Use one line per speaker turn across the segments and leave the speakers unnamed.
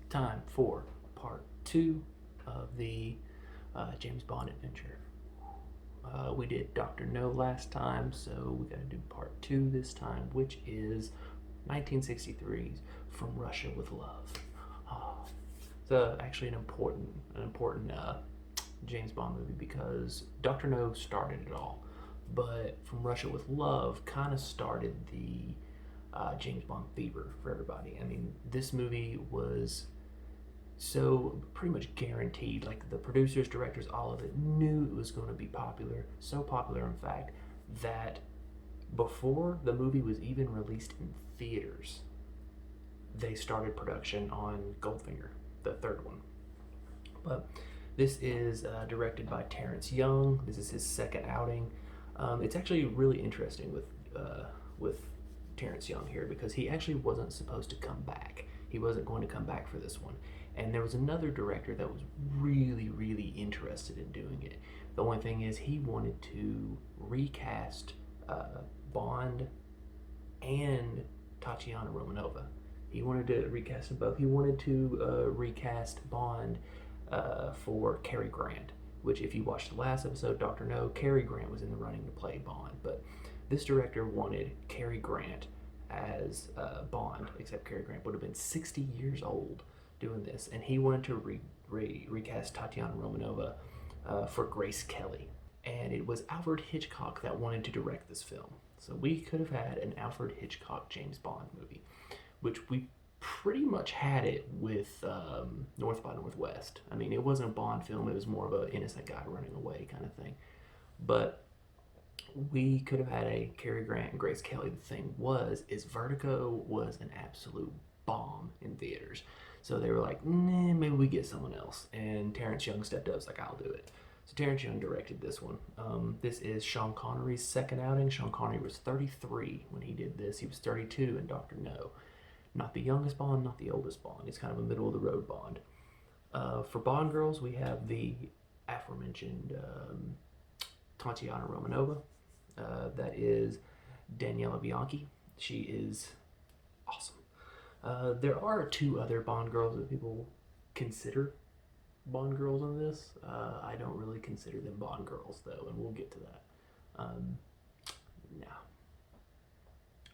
time for part 2 of the James Bond adventure. We did Dr. No last time, so we gotta do part 2 this time, which is 1963's From Russia with Love. It's actually an important James Bond movie because Dr. No started it all, but From Russia with Love kind of started the James Bond fever for everybody. I mean, this movie was so pretty much guaranteed. Like the producers, directors, all of it knew it was going to be popular. So popular, in fact, that before the movie was even released in theaters, they started production on Goldfinger, the third one. But this is directed by Terrence Young. This is his second outing. It's actually really interesting with Terrence Young here because he actually wasn't supposed to come back. He wasn't going to come back for this one. And there was another director that was really, really interested in doing it. The only thing is he wanted to recast Bond and Tatiana Romanova. He wanted to recast them both. He wanted to recast Bond for Cary Grant, which if you watched the last episode, Dr. No, Cary Grant was in the running to play Bond. But this director wanted Cary Grant as Bond, except Cary Grant would have been 60 years old doing this, and he wanted to recast Tatiana Romanova for Grace Kelly. And it was Alfred Hitchcock that wanted to direct this film. So we could have had an Alfred Hitchcock James Bond movie, which we pretty much had it with North by Northwest. I mean, it wasn't a Bond film, it was more of an innocent guy running away kind of thing. But we could have had a Cary Grant and Grace Kelly. The thing is Vertigo was an absolute bomb in theaters. So they were like, nah, maybe we get someone else. And Terrence Young stepped up, was like, I'll do it. So Terrence Young directed this one. This is Sean Connery's second outing. Sean Connery was 33 when he did this. He was 32 in Dr. No. Not the youngest Bond, not the oldest Bond. He's kind of a middle of the road Bond. For Bond girls, we have the aforementioned Tatiana Romanova. That is Daniela Bianchi. She is awesome. There are two other Bond girls that people consider Bond girls in this. I don't really consider them Bond girls, though, and we'll get to that. Now,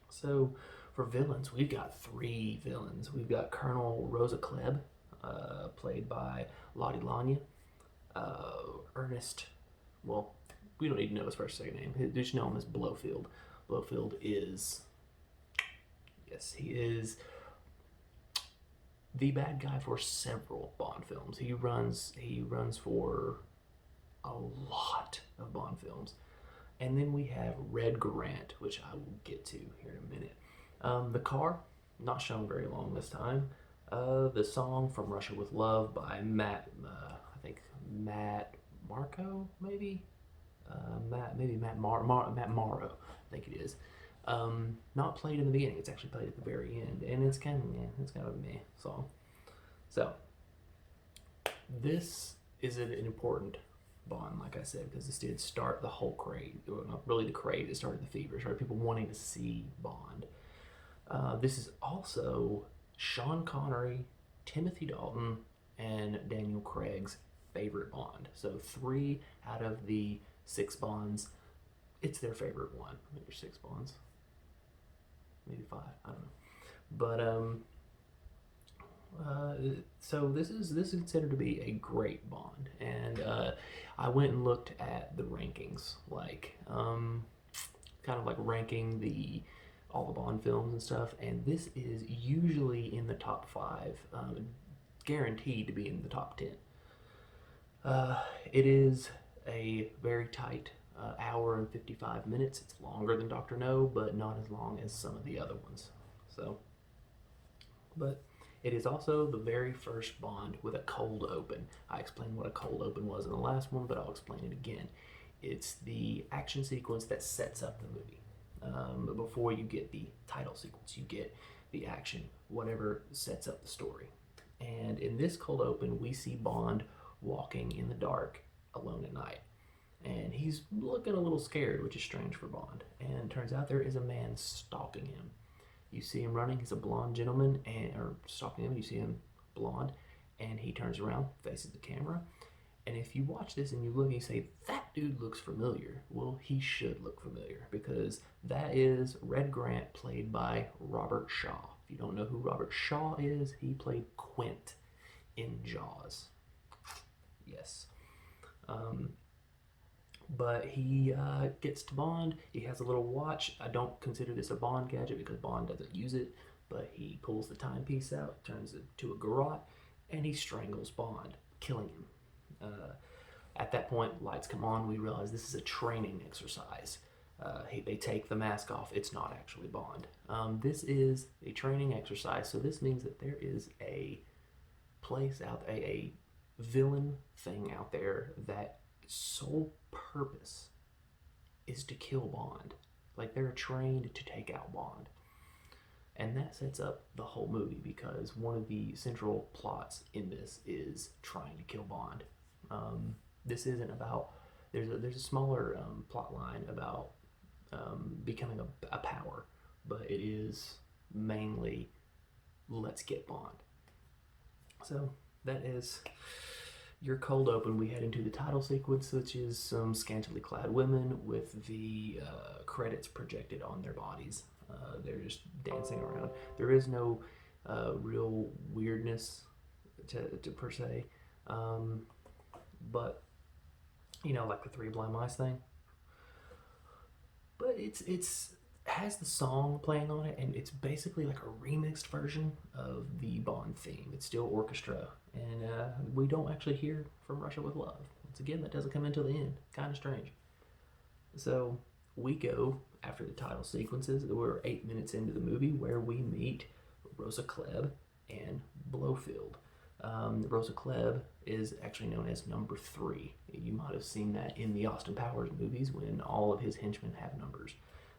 so for villains, we've got 3 villains. We've got Colonel Rosa Klebb, played by Lottie Lanya. Ernest, well, we don't need to know his first second name. Just know him as Blofeld. Blofeld is, yes, he is the bad guy for several Bond films. He runs for a lot of Bond films. And then we have Red Grant, which I will get to here in a minute. The car, not shown very long this time. The song From Russia with Love by Matt Marco, maybe? Matt Morrow, I think it is. Not played in the beginning, it's actually played at the very end, and it's kind of a meh song. So this is an important Bond, like I said, because this did start the whole craze. Well, not really the craze, it started the fever, started people wanting to see Bond. This is also Sean Connery, Timothy Dalton, and Daniel Craig's favorite Bond. So 3 out of the 6 Bonds, it's their favorite one. Maybe 6 Bonds, maybe 5, I don't know. But so this is considered to be a great Bond, and I went and looked at the rankings, like kind of like ranking all the Bond films and stuff, and this is usually in the top 5, guaranteed to be in the top 10. It is a very tight hour and 55 minutes. It's longer than Dr. No, but not as long as some of the other ones. So, but it is also the very first Bond with a cold open. I explained what a cold open was in the last one, but I'll explain it again. It's the action sequence that sets up the movie. Before you get the title sequence, you get the action, whatever sets up the story. And in this cold open, we see Bond walking in the dark alone at night. And he's looking a little scared, which is strange for Bond. And it turns out there is a man stalking him. You see him running, he's a blonde gentleman, or stalking him, you see him blonde, and he turns around, faces the camera, and if you watch this and you look and you say, that dude looks familiar, well, he should look familiar, because that is Red Grant, played by Robert Shaw. If you don't know who Robert Shaw is, he played Quint in Jaws. Yes. But he gets to Bond. He has a little watch. I don't consider this a Bond gadget because Bond doesn't use it, but he pulls the timepiece out, turns it to a garrote, and he strangles Bond, killing him. At that point, lights come on. We realize this is a training exercise. They take the mask off. It's not actually Bond. This is a training exercise, so this means that there is a place out, a villain thing out there that sole purpose is to kill Bond. Like, they're trained to take out Bond. And that sets up the whole movie, because one of the central plots in this is trying to kill Bond. This isn't about, there's a smaller plot line about becoming a power, but it is mainly, let's get Bond. So that is your cold open. We head into the title sequence, which is some scantily clad women with the credits projected on their bodies. They're just dancing around. There is no real weirdness to per se, but you know, like the Three Blind Mice thing. But it's has the song playing on it, and it's basically like a remixed version of the Bond theme. It's still orchestra, and we don't actually hear From Russia with Love. Once again, that doesn't come until the end. Kind of strange. So we go after the title sequences. We're 8 minutes into the movie, where we meet Rosa Klebb and Blofeld. Rosa Klebb is actually known as Number 3. You might have seen that in the Austin Powers movies when all of his henchmen have numbers.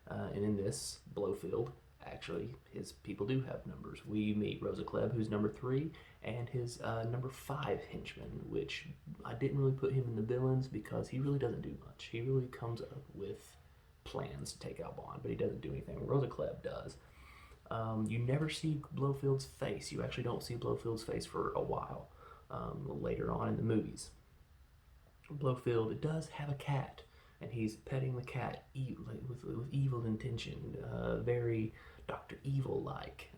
And in this, Blofeld, actually, his people do have numbers. We meet Rosa Klebb, who's Number 3, and his Number 5 henchman, which I didn't really put him in the villains because he really doesn't do much. He really comes up with plans to take out Bond, but he doesn't do anything. Rosa Klebb does. You never see Blofeld's face. You actually don't see Blofeld's face for a while later on in the movies. Blofeld does have a cat, and he's petting the cat with evil intention, very Dr. Evil-like.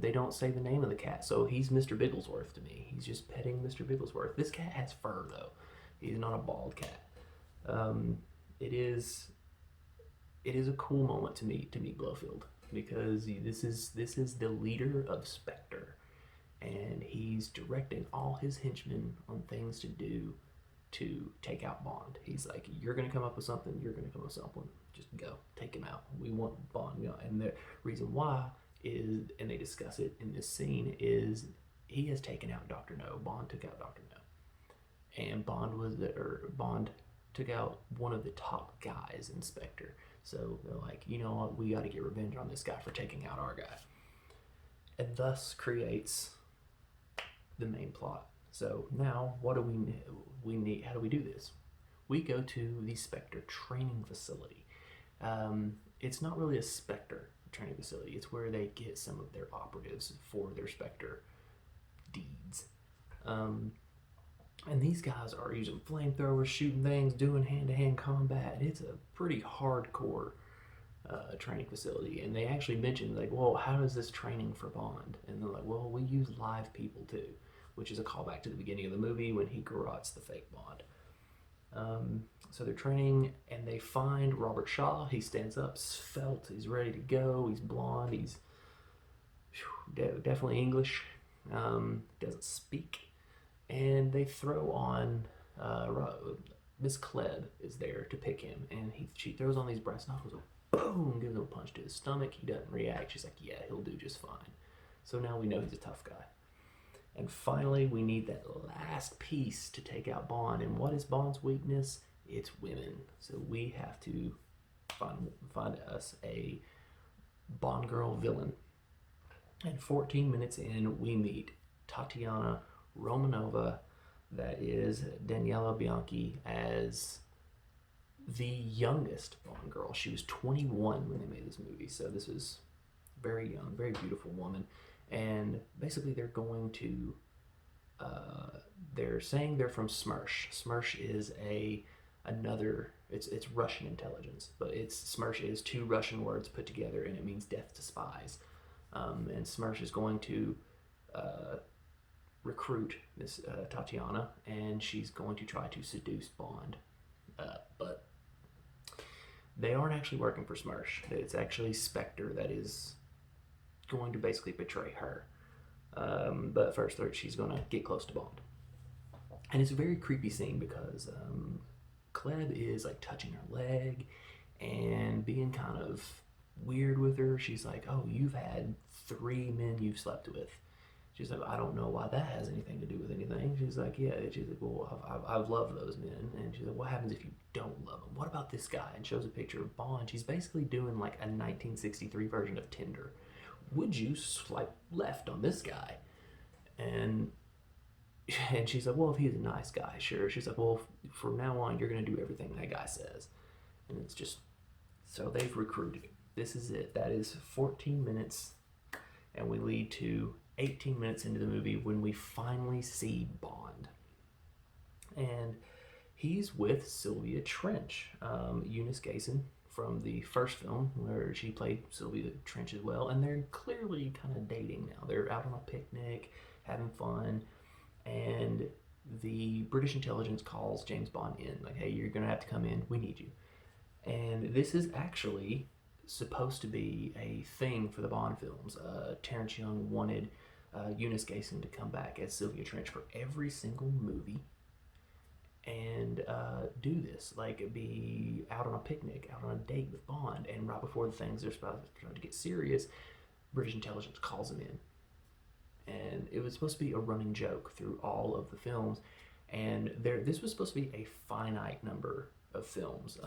They don't say the name of the cat, so he's Mr. Bigglesworth to me. He's just petting Mr. Bigglesworth. This cat has fur, though. He's not a bald cat. It is a cool moment to meet Blofeld, because this is the leader of Spectre, and he's directing all his henchmen on things to do to take out Bond. He's like, you're going to come up with something, you're going to come up with something, just go, take him out. We want Bond. You know, and the reason why is, and they discuss it in this scene, is he has taken out Dr. No. Bond took out Dr. No. And Bond took out one of the top guys in Spectre. So they're like, you know what, we got to get revenge on this guy for taking out our guy. And thus creates the main plot. So now, what do we need? How do we do this? We go to the Spectre training facility. It's not really a Spectre training facility. It's where they get some of their operatives for their Spectre deeds. And these guys are using flamethrowers, shooting things, doing hand-to-hand combat. It's a pretty hardcore training facility. And they actually mentioned, like, well, how is this training for Bond? And they're like, well, we use live people too, which is a callback to the beginning of the movie when he garrotes the fake Bond. So they're training, and they find Robert Shaw. He stands up, svelte, he's ready to go. He's blonde, he's definitely English, doesn't speak. And they throw on, Miss Klebb is there to pick him, and she throws on these brass knuckles, boom, gives him a punch to his stomach. He doesn't react. She's like, yeah, he'll do just fine. So now we know he's a tough guy. And finally, we need that last piece to take out Bond. And what is Bond's weakness? It's women. So we have to find us a Bond girl villain. And 14 minutes in, we meet Tatiana Romanova, that is Daniela Bianchi, as the youngest Bond girl. She was 21 when they made this movie, so this was very young, very beautiful woman. And basically they're going to, they're saying they're from SMERSH. SMERSH is it's Russian intelligence, but SMERSH is two Russian words put together, and it means death to spies. And SMERSH is going to uh, recruit Miss Tatiana, and she's going to try to seduce Bond. But they aren't actually working for SMERSH. It's actually Spectre that is going to basically betray her. But first, she's going to get close to Bond. And it's a very creepy scene because Kleb is like touching her leg and being kind of weird with her. She's like, "Oh, you've had 3 men you've slept with." She's like, "I don't know why that has anything to do with anything." She's like, "Yeah." She's like, "Well, I've loved those men." And she's like, "What happens if you don't love them? What about this guy?" And shows a picture of Bond. She's basically doing like a 1963 version of Tinder. Would you swipe left on this guy? And she's like, "Well, if he's a nice guy, sure." She's like, "Well, from now on, you're going to do everything that guy says." And it's just, so they've recruited. This is it. That is 14 minutes. And we lead to 18 minutes into the movie when we finally see Bond. And he's with Sylvia Trench, Eunice Gayson from the first film where she played Sylvia Trench as well. And they're clearly kind of dating now. They're out on a picnic, having fun. And the British intelligence calls James Bond in, like, "Hey, you're going to have to come in. We need you." And this is actually supposed to be a thing for the Bond films. Terrence Young wanted Eunice Gayson to come back as Sylvia Trench for every single movie and do this, like be out on a picnic, out on a date with Bond, and right before the things are supposed to get serious, British intelligence calls him in. And it was supposed to be a running joke through all of the films, and this was supposed to be a finite number of films,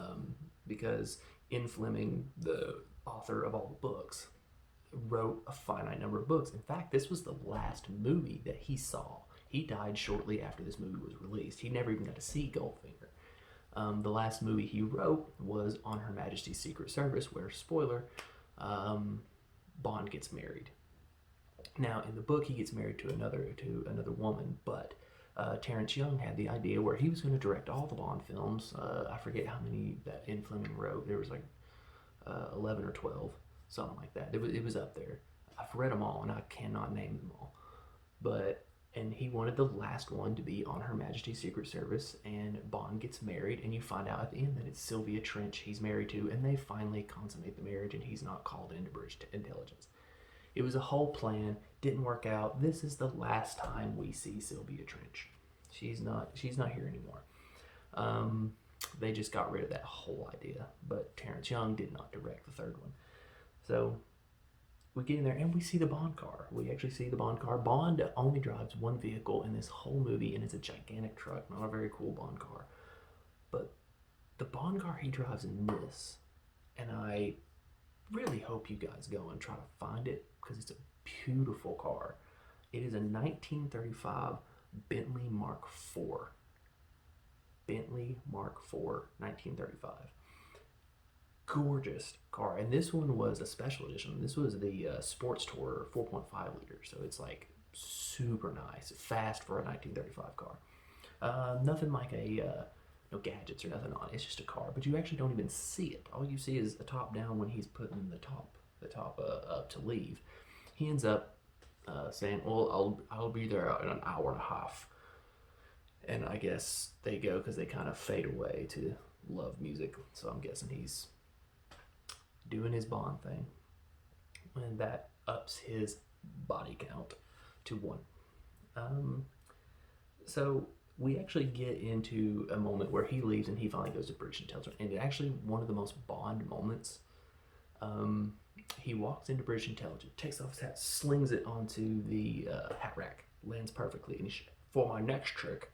because Ian Fleming, the author of all the books, wrote a finite number of books. In fact, this was the last movie that he saw. He died shortly after this movie was released. He never even got to see Goldfinger. The last movie he wrote was On Her Majesty's Secret Service, where, spoiler, Bond gets married. Now, in the book, he gets married to another woman, but Terrence Young had the idea where he was going to direct all the Bond films. I forget how many that Ian Fleming wrote. There was like 11 or 12, something like that. It was up there. I've read them all, and I cannot name them all. And he wanted the last one to be On Her Majesty's Secret Service, and Bond gets married, and you find out at the end that it's Sylvia Trench he's married to, and they finally consummate the marriage, and he's not called into British intelligence. It was a whole plan, didn't work out. This is the last time we see Sylvia Trench. She's not here anymore. They just got rid of that whole idea, but Terrence Young did not direct the third one. So we get in there and we see the Bond car. We actually see the Bond car. Bond only drives one vehicle in this whole movie, and it's a gigantic truck, not a very cool Bond car. But the Bond car he drives in this, and I really hope you guys go and try to find it because it's a beautiful car. It is a 1935 Bentley Mark IV. Bentley Mark IV, 1935. Gorgeous car. And this one was a special edition. This was the Sports Tour 4.5 liter. So it's like super nice. Fast for a 1935 car. Nothing like no gadgets or nothing on it. It's just a car. But you actually don't even see it. All you see is a top down when he's putting the top up to leave. He ends up saying, "Well, I'll be there in an hour and a half." And I guess they go because they kind of fade away to love music. So I'm guessing he's doing his Bond thing. And that ups his body count to 1. So we actually get into a moment where he leaves and he finally goes to British intelligence. And it's actually one of the most Bond moments. He walks into British intelligence, takes off his hat, slings it onto the hat rack, lands perfectly. And he's, "For my next trick."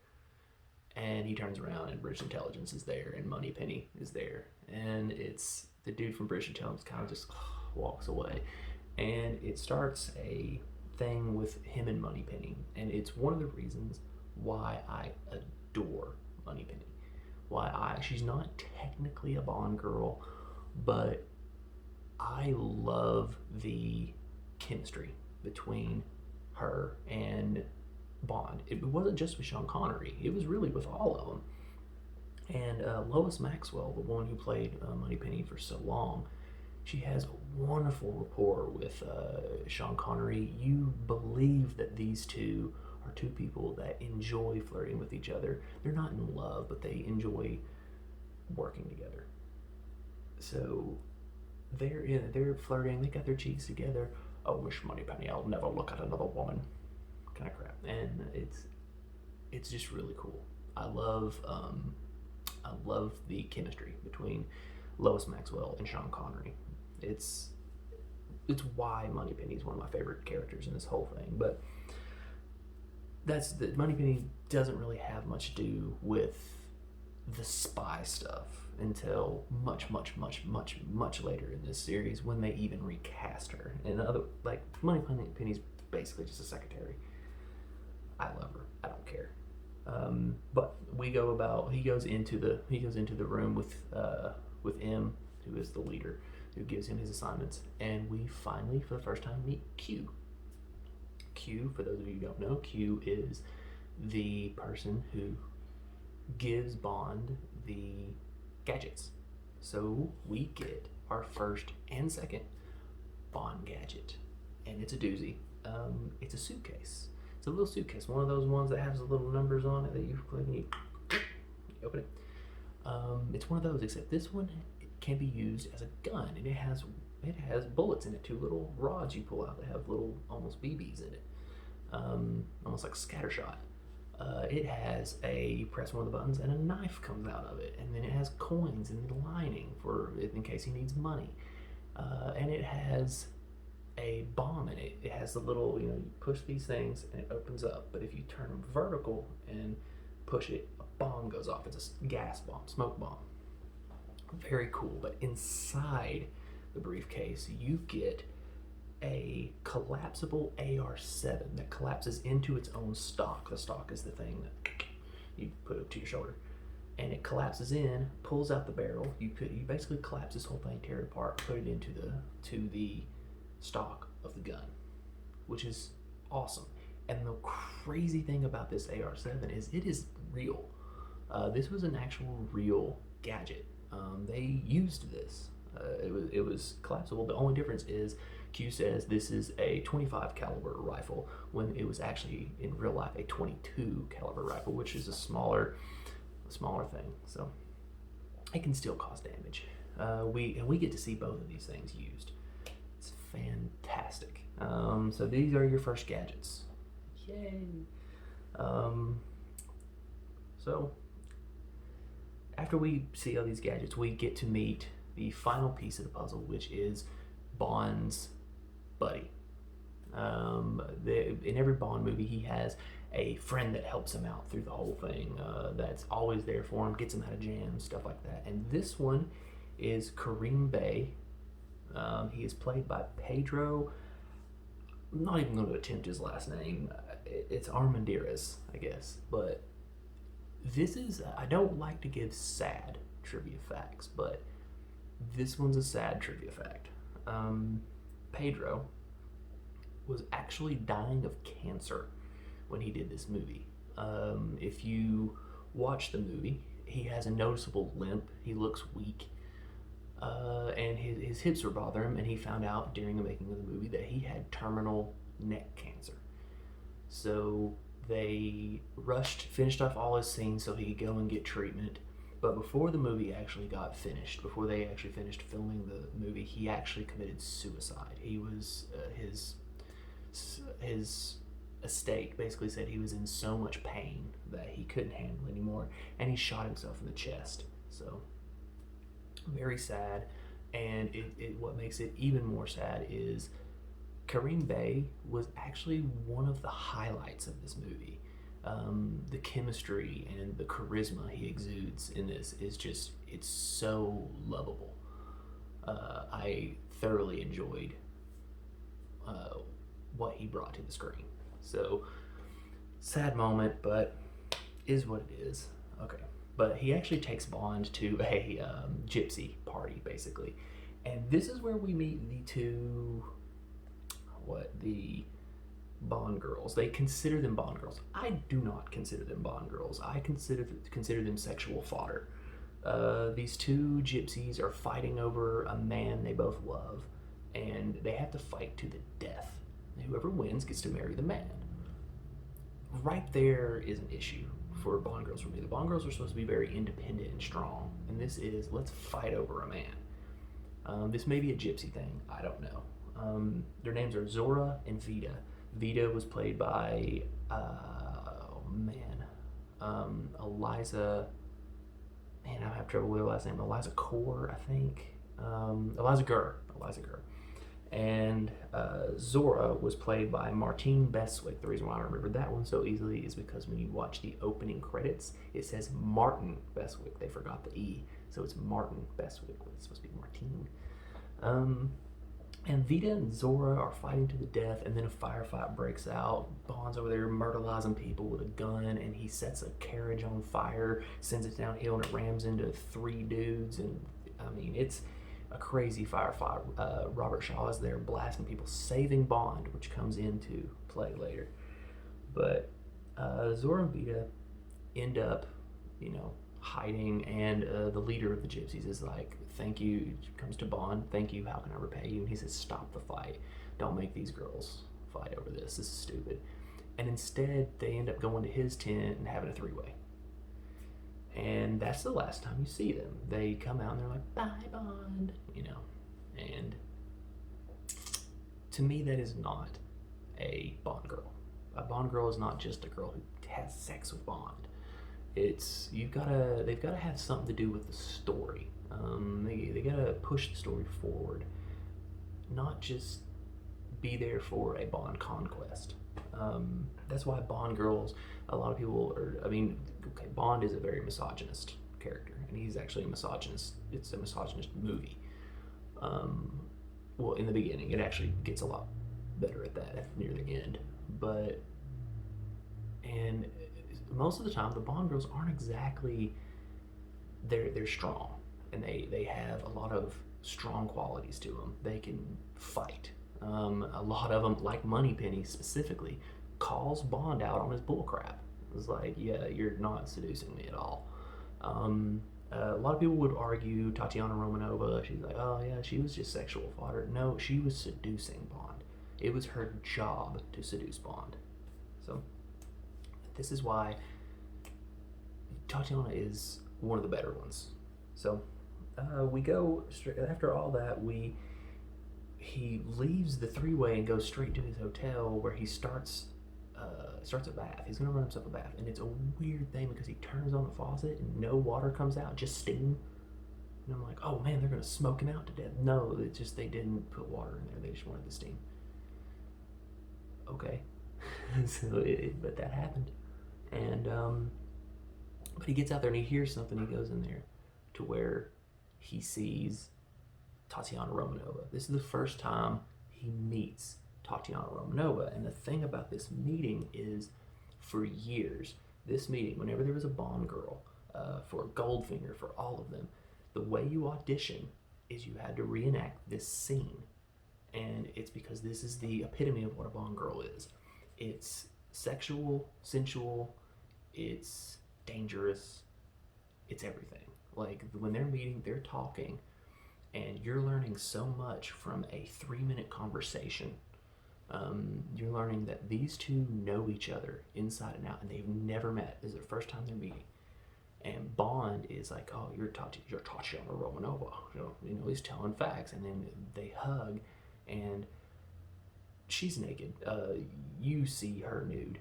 And he turns around and British intelligence is there and Moneypenny is there. And it's the dude from British intelligence kind of just walks away. And it starts a thing with him and Moneypenny. And it's one of the reasons why I adore Moneypenny. She's not technically a Bond girl, but I love the chemistry between her and Bond. It wasn't just with Sean Connery, it was really with all of them. And Lois Maxwell, the one who played Moneypenny for so long, she has a wonderful rapport with Sean Connery. You believe that these two are two people that enjoy flirting with each other. They're not in love, but they enjoy working together. So they're flirting. They got their cheeks together. Oh, wish Moneypenny, I'll never look at another woman. Kind of crap, and it's just really cool. I love the chemistry between Lois Maxwell and Sean Connery. It's why Moneypenny is one of my favorite characters in this whole thing. But Moneypenny doesn't really have much to do with the spy stuff until much later in this series, when they even recast her. And Moneypenny's basically just a secretary. I love her. I don't care. But he goes into the room with M, who is the leader, who gives him his assignments, and we finally, for the first time, meet Q. Q, for those of you who don't know, Q is the person who gives Bond the gadgets. So we get our first and second Bond gadget, and it's a doozy. It's a suitcase. It's a little suitcase, one of those ones that has the little numbers on it that you click and you open it. It's one of those, except this one can be used as a gun, and it has bullets in it, two little rods you pull out that have little almost BBs in it, almost like scattershot. It has you press one of the buttons and a knife comes out of it, and then it has coins in the lining in case he needs money, and it has a bomb in it. It has the little, you push these things and it opens up, but if you turn them vertical and push it, a bomb goes off. It's a gas bomb, smoke bomb. Very cool. But inside the briefcase, you get a collapsible AR-7 that collapses into its own stock. The stock is the thing that you put up to your shoulder, and it collapses in, pulls out the barrel. You basically collapse this whole thing, tear it apart, put it into the stock of the gun, which is awesome. And the crazy thing about this AR-7 is it is real. This was an actual real gadget. They used this. It was collapsible. The only difference is Q says this is a 25 caliber rifle, when it was actually in real life a 22 caliber rifle, which is a smaller thing. So it can still cause damage. We get to see both of these things used. It's fantastic. So these are your first gadgets. Yay! So after we see all these gadgets, we get to meet the final piece of the puzzle, which is Bond's buddy. In every Bond movie, he has a friend that helps him out through the whole thing, that's always there for him, gets him out of jams, stuff like that. And this one is Kareem Bey. He is played by Pedro. I'm not even going to attempt his last name. It's Armendariz, I guess. But this is, I don't like to give sad trivia facts, but this one's a sad trivia fact. Pedro was actually dying of cancer when he did this movie. If you watch the movie, he has a noticeable limp. He looks weak. And his hips were bothering him, and he found out during the making of the movie that he had terminal neck cancer. So they finished off all his scenes so he could go and get treatment. But before the movie actually got finished, before they actually finished filming the movie, he actually committed suicide. He was, his estate basically said he was in so much pain that he couldn't handle anymore, and he shot himself in the chest. So very sad. And what makes it even more sad is Kareem Bey was actually one of the highlights of this movie. The chemistry and the charisma he exudes in this is just, it's so lovable. I thoroughly enjoyed what he brought to the screen. So sad moment, but is what it is. Okay. But he actually takes Bond to a gypsy party, basically. And this is where we meet the Bond girls. They consider them Bond girls. I do not consider them Bond girls. I consider them sexual fodder. These two gypsies are fighting over a man they both love, and they have to fight to the death. And whoever wins gets to marry the man. Right there is an issue for Bond girls for me. The Bond girls are supposed to be very independent and strong, and this is, let's fight over a man. This may be a gypsy thing, I don't know. Their names are Zora and Vita. Vita was played by, Eliza, man, I have trouble with her last name, Eliza Core, I think. Eliza Gurr. And Zora was played by Martine Beswick. The reason why I remember that one so easily is because when you watch the opening credits, it says Martin Beswick. They forgot the E, so it's Martin Beswick. It's supposed to be Martine. And Vita and Zora are fighting to the death, and then a firefight breaks out. Bond's over there murderizing people with a gun, and he sets a carriage on fire, sends it downhill, and it rams into 3 dudes. And I mean, it's a crazy firefight. Robert Shaw is there blasting people, saving Bond, which comes into play later. But Zora and Vita end up, hiding, and the leader of the gypsies is like, thank you, comes to Bond, thank you, how can I repay you? And he says, stop the fight. Don't make these girls fight over this. This is stupid. And instead, they end up going to his tent and having a 3-way. And that's the last time you see them. They come out and they're like, bye, Bond, And to me, that is not a Bond girl. A Bond girl is not just a girl who has sex with Bond. They've gotta have something to do with the story. They gotta push the story forward, not just be there for a Bond conquest. That's why Bond girls, a lot of people Bond is a very misogynist character, and he's actually a misogynist. It's a misogynist movie. Well, in the beginning, it actually gets a lot better at that near the end. And most of the time, the Bond girls aren't exactly, they're strong, and they have a lot of strong qualities to them. They can fight. A lot of them, like Moneypenny specifically, calls Bond out on his bullcrap. It's like, yeah, you're not seducing me at all. A lot of people would argue Tatiana Romanova, she's like, oh yeah, she was just sexual fodder. No, she was seducing Bond. It was her job to seduce Bond. So this is why Tatiana is one of the better ones. So we go straight after all that. He leaves the 3-way and goes straight to his hotel, where he starts a bath. He's gonna run himself a bath, and it's a weird thing because he turns on the faucet and no water comes out, just steam. And I'm like, oh man, they're gonna smoke him out to death. No, it's just they didn't put water in there. They just wanted the steam. Okay, but that happened, and but he gets out there and he hears something. He goes in there to where he sees Tatiana Romanova. This is the first time he meets Tatiana Romanova. And the thing about this meeting is, for years, this meeting, whenever there was a Bond girl, for Goldfinger, for all of them, the way you audition is you had to reenact this scene. And it's because this is the epitome of what a Bond girl is. It's sexual, sensual, it's dangerous, it's everything. Like, when they're meeting, they're talking, and you're learning so much from a 3-minute conversation. You're learning that these two know each other inside and out, and they've never met. This is their first time they're meeting. And Bond is like, oh, you're Tatiana Romanova. He's telling facts. And then they hug, and she's naked. You see her nude.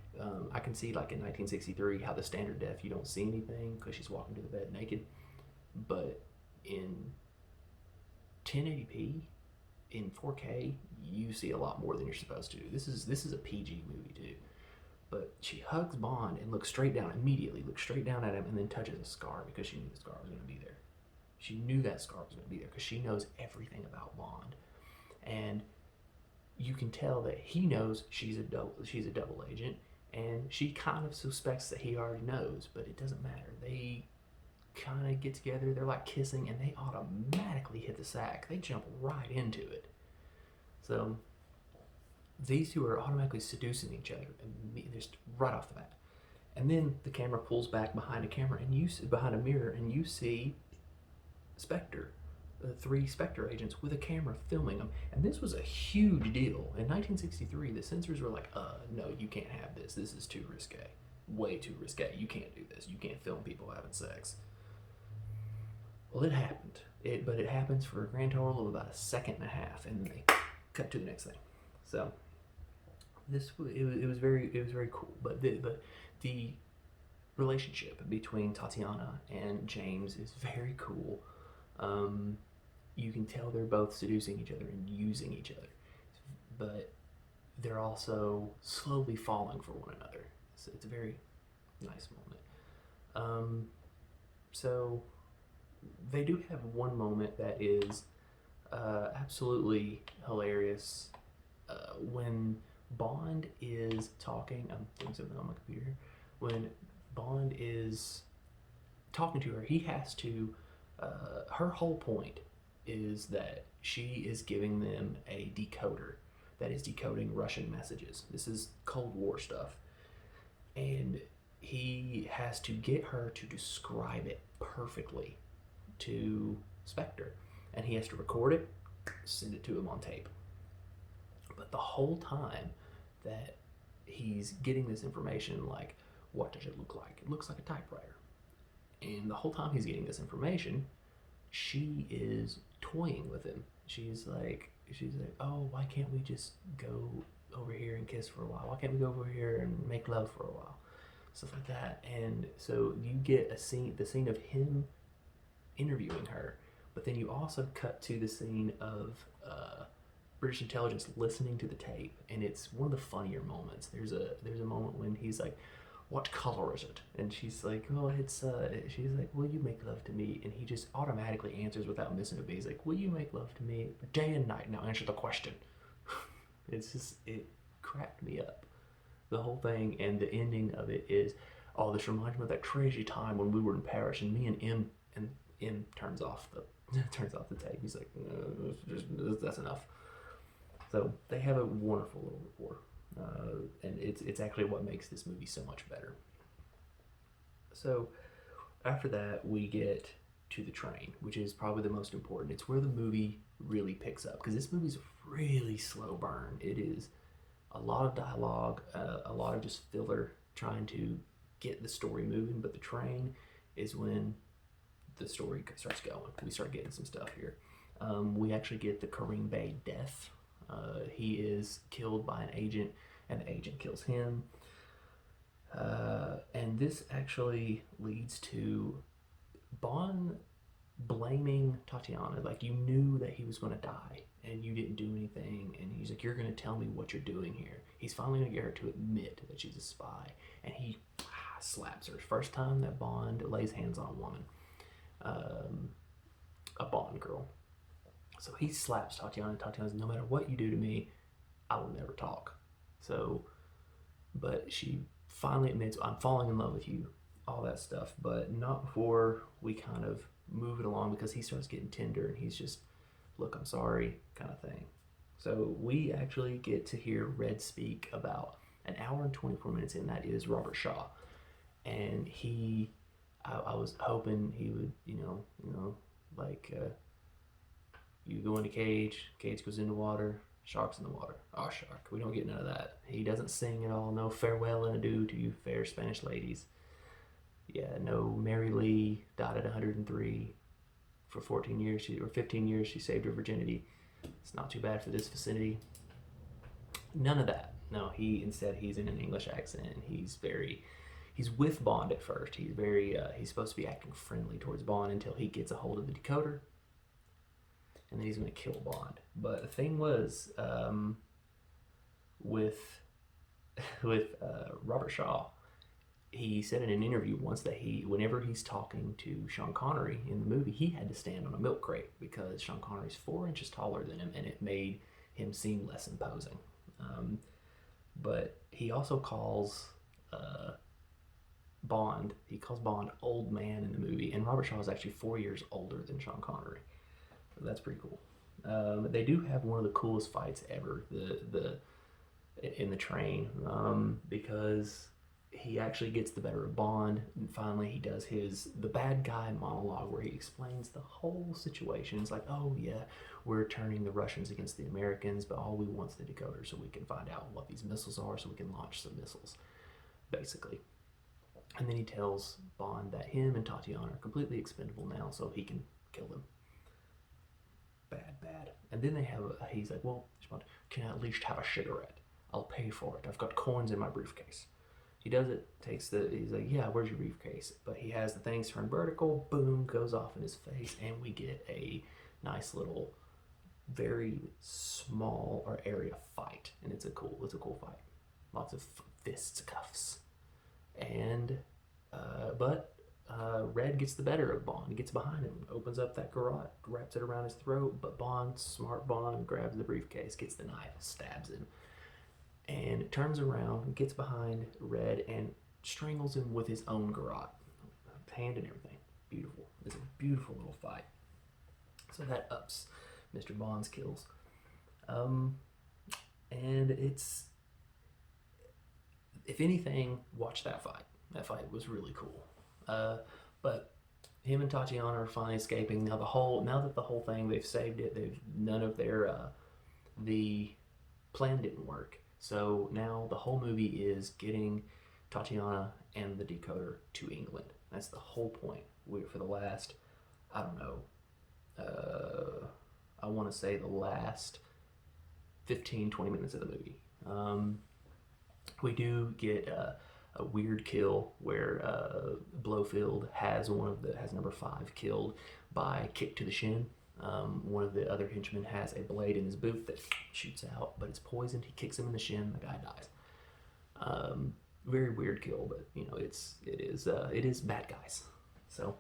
I can see, like in 1963, how the standard def, you don't see anything because she's walking to the bed naked. But in 1080p, in 4K, you see a lot more than you're supposed to. This is a PG movie too. But she hugs Bond and looks straight down, immediately looks straight down at him, and then touches a scar because she knew the scar was going to be there. She knew that scar was going to be there because she knows everything about Bond. And you can tell that he knows she's a double agent, and she kind of suspects that he already knows, but it doesn't matter. They kind of get together, they're like kissing, and they automatically hit the sack. They jump right into it. So these two are automatically seducing each other, and just right off the bat. And then the camera pulls back behind behind a mirror, and you see Spectre, the three Spectre agents with a camera filming them. And this was a huge deal. In 1963, the censors were like, no, you can't have this. This is too risque. Way too risque. You can't do this. You can't film people having sex. Well, it happened. But it happens for a grand total of about a second and a half, and then they cut to the next thing. So it was very cool. But the relationship between Tatiana and James is very cool. You can tell they're both seducing each other and using each other, but they're also slowly falling for one another. So it's a very nice moment. So they do have one moment that is absolutely hilarious. When Bond is talking, I'm doing something on my computer here. When Bond is talking to her, he has to. Her whole point is that she is giving them a decoder that is decoding Russian messages. This is Cold War stuff. And he has to get her to describe it perfectly to Spectre. And he has to record it, send it to him on tape. But the whole time that he's getting this information, like, what does it look like? It looks like a typewriter. And the whole time he's getting this information, she is toying with him. She's like, oh, why can't we just go over here and kiss for a while? Why can't we go over here and make love for a while? Stuff like that. And so you get the scene of him interviewing her, but then you also cut to the scene of British intelligence listening to the tape, and it's one of the funnier moments. There's a moment when he's like, what color is it? And she's like, oh, it's, she's like, will you make love to me? And he just automatically answers without missing a beat. He's like, will you make love to me day and night? Now answer the question. It cracked me up. The whole thing, and the ending of it is, oh, this reminds me of that crazy time when we were in Paris, and me and M turns off the tape. He's like, no, that's enough. So they have a wonderful little rapport. And it's actually what makes this movie so much better. So after that, we get to the train, which is probably the most important. It's where the movie really picks up, because this movie's a really slow burn. It is a lot of dialogue, a lot of just filler trying to get the story moving, but the train is when the story starts going. We start getting some stuff here. We actually get the Kareem Bey death. He is killed by an agent, and the agent kills him. And this actually leads to Bond blaming Tatiana. Like, you knew that he was going to die, and you didn't do anything. And he's like, you're going to tell me what you're doing here. He's finally going to get her to admit that she's a spy. And he slaps her. First time that Bond lays hands on a woman. A Bond girl. So he slaps Tatiana, and Tatiana's, no matter what you do to me, I will never talk. So, but she finally admits, I'm falling in love with you, all that stuff, but not before we kind of move it along, because he starts getting tender, and he's just, look, I'm sorry, kind of thing. So we actually get to hear Red speak about an hour and 24 minutes in. That is Robert Shaw. And I was hoping he would, like, you go into cage goes into water, shark's in the water. Oh, shark. We don't get none of that. He doesn't sing at all. No farewell and adieu to you fair Spanish ladies. Yeah, no Mary Lee died at 103 for 14 years, or 15 years. She saved her virginity. It's not too bad for this vicinity. None of that. No, he's in an English accent. He's with Bond at first. He's supposed to be acting friendly towards Bond until he gets a hold of the decoder. And then he's going to kill Bond. But the thing was, with Robert Shaw, he said in an interview once that whenever he's talking to Sean Connery in the movie, he had to stand on a milk crate because Sean Connery's 4 inches taller than him, and it made him seem less imposing. But he also calls Bond old man in the movie, and Robert Shaw is actually 4 years older than Sean Connery. That's pretty cool. They do have one of the coolest fights ever. in the train, because he actually gets the better of Bond, and finally he does the bad guy monologue where he explains the whole situation. It's like, oh yeah, we're turning the Russians against the Americans, but all we want is the decoder so we can find out what these missiles are so we can launch some missiles, basically. And then he tells Bond that him and Tatiana are completely expendable now, so he can kill them. Bad. And then he's like, well, can I at least have a cigarette? I'll pay for it. I've got coins in my briefcase. He does it, he's like, yeah, where's your briefcase? But he has the things turned vertical, boom, goes off in his face, and we get a nice little, very small or area fight. And it's a cool fight. Lots of fisticuffs. And, Red gets the better of Bond. He gets behind him, opens up that garrote, wraps it around his throat, but smart Bond, grabs the briefcase, gets the knife, stabs him, and turns around, gets behind Red, and strangles him with his own garrote. Hand and everything. Beautiful. It's a beautiful little fight. So that ups Mr. Bond's kills. And it's, if anything, watch that fight. That fight was really cool. But him and Tatiana are finally escaping. Now that the whole thing, they've saved it. None of their the plan didn't work. So now the whole movie is getting Tatiana and the decoder to England. That's the whole point. For the last, I don't know, I want to say the last 15-20 minutes of the movie. We do get a weird kill where Blofeld has number 5 killed by kick to the shin. One of the other henchmen has a blade in his boot that shoots out, but it's poisoned. He kicks him in the shin. The guy dies. Very weird kill, but it is bad guys. So,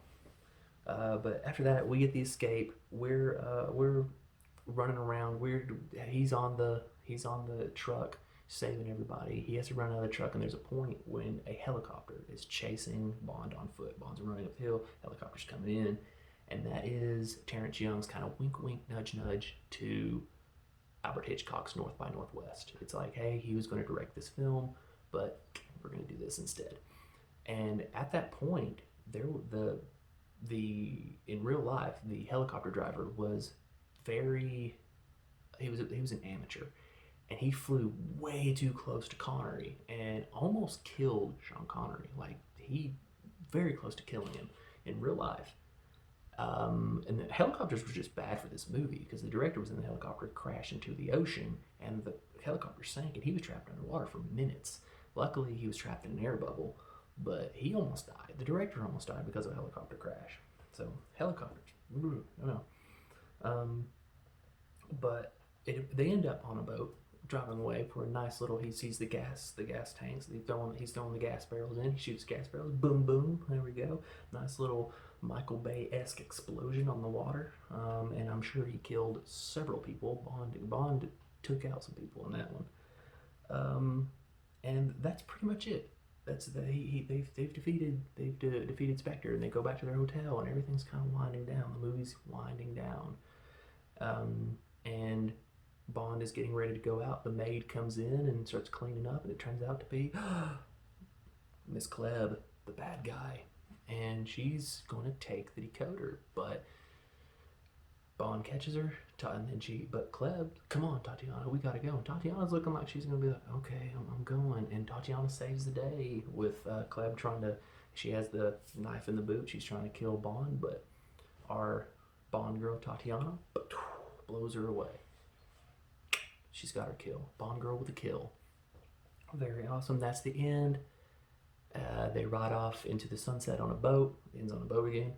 but after that, we get the escape. We're running around. He's on the truck saving everybody. He has to run out of the truck, and there's a point when a helicopter is chasing Bond on foot. Bond's running up the hill. Helicopter's coming in. And that is Terrence Young's kind of wink, wink, nudge, nudge to Albert Hitchcock's North by Northwest. It's like, hey, he was going to direct this film, but we're going to do this instead. And at that point, in real life, the helicopter driver was he was an amateur, and he flew way too close to Connery and almost killed Sean Connery. Like, he very close to killing him in real life. And the helicopters were just bad for this movie because the director was in the helicopter, crashed into the ocean, and the helicopter sank, and he was trapped underwater for minutes. Luckily, he was trapped in an air bubble, but he almost died. The director almost died because of a helicopter crash. So, helicopters, I don't know. But they end up on a boat, driving away for a nice little, he sees the gas tanks, he's throwing the gas barrels in, he shoots gas barrels, boom, boom, there we go. Nice little Michael Bay-esque explosion on the water, and I'm sure he killed several people. Bond took out some people in that one, and that's pretty much it. They've defeated Spectre, and they go back to their hotel, and everything's kind of winding down. The movie's winding down, and Bond is getting ready to go out. The maid comes in and starts cleaning up, and it turns out to be Miss Klebb, the bad guy. And she's going to take the decoder, but Bond catches her, but Klebb, come on, Tatiana, we gotta go. And Tatiana's looking like she's gonna be like, okay, I'm going. And Tatiana saves the day with Klebb she has the knife in the boot, she's trying to kill Bond, but our Bond girl, Tatiana, blows her away. She's got her kill. Bond girl with a kill. Very awesome. That's the end. They ride off into the sunset on a boat. It ends on a boat again.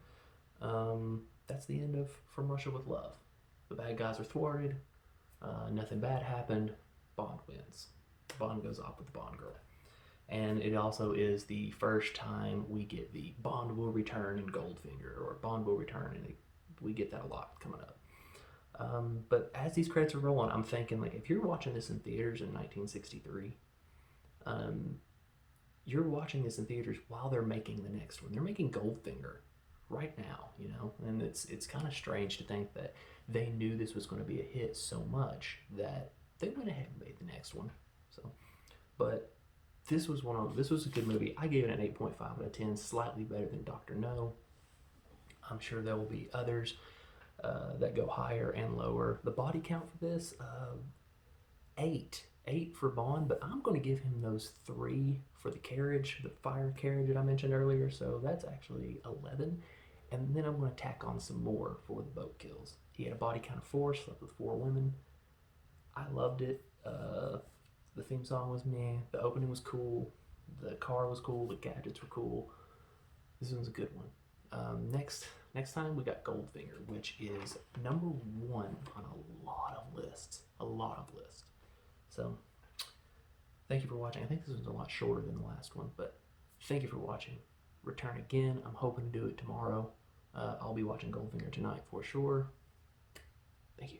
That's the end of From Russia with Love. The bad guys are thwarted. Nothing bad happened. Bond wins. Bond goes off with the Bond girl. And it also is the first time we get the Bond will return in Goldfinger, or Bond will return, and we get that a lot coming up. But as these credits are rolling, I'm thinking, like, if you're watching this in theaters in 1963, you're watching this in theaters while they're making the next one. They're making Goldfinger right now, you know, and it's kind of strange to think that they knew this was going to be a hit so much that they went ahead and made the next one. So, but this was a good movie. I gave it an 8.5 out of 10, slightly better than Doctor No. I'm sure there will be others that go higher and lower. The body count for this, 8 for Bond, but I'm going to give him those 3 for the carriage, the fire carriage that I mentioned earlier. So that's actually 11. And then I'm going to tack on some more for the boat kills. He had a body count of 4, slept with 4 women. I loved it. The theme song was meh. The opening was cool. The car was cool. The gadgets were cool. This one's a good one. Next time we got Goldfinger, which is number 1 on a lot of lists. A lot of lists. So, thank you for watching. I think this was a lot shorter than the last one, but thank you for watching. Return again. I'm hoping to do it tomorrow. I'll be watching Goldfinger tonight for sure. Thank you.